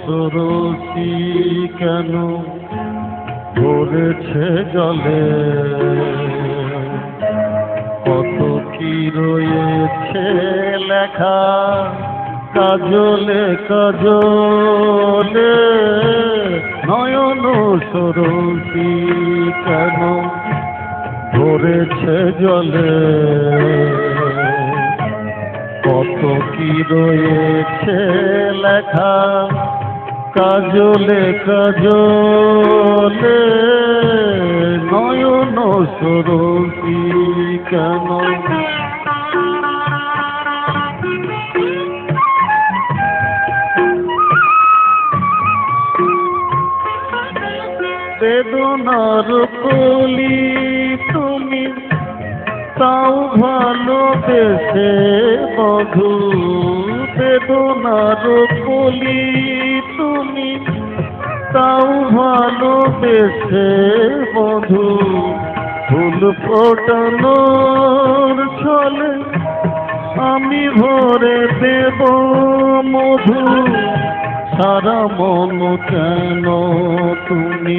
সরসী কেন ভরেছে জলে, কত কি রয়েছে লেখা কাজলে কাজলে, নয়ন সরসী কেন ভরেছে জলে, কত কি রয়েছে লেখা কাজলে কাজলে, নয়ন সরসী কেন। বেদনার কলি তুমি তাও ভালোবেসে বধূ, বেদনার কলি তুমি তাও ভালোবেসে বধূ, ফুল ফোটানোর ছলে আমি ভরে দেব মধু, সারা মন কেন তুমি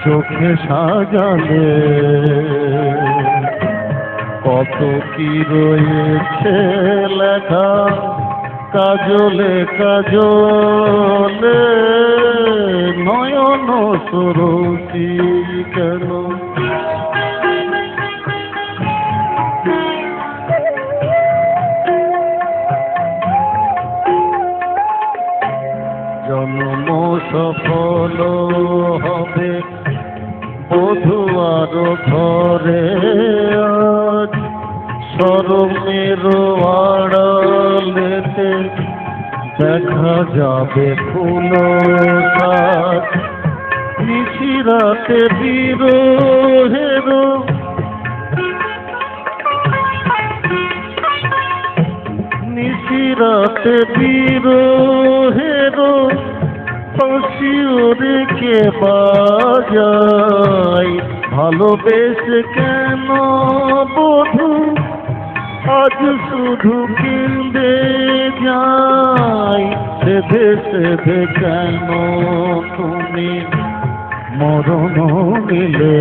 চোখে সাজালে, কত কি রয়েছে লেখা কাজলে কাজলে, নয়ন সরসী কেন। জন্ম সফল হবে বধূ আর ঘরে, আজ শরমের আড়ালেতে দেখা যাবে ফুল সাজ, নিশিরাতে বিরহের নিশিরাতে বিরহের বাঁশি কে বাজায়, ভালোবেসে কেন বধূ আজ শুধু কেঁদে যায়, সেধে সেধে কেন তুমি মরণ নিলে,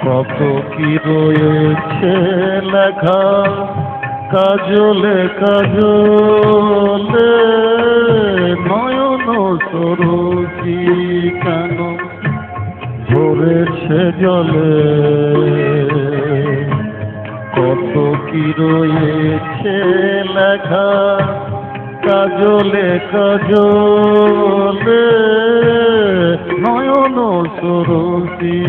কত কি রয়েছে লেখা কাজলে কাজলে, নয়ন সরসী কেন ভরেছে জলে, কত কি রয়েছে লেখা কাজলে কাজলে, নয়ন সরসী।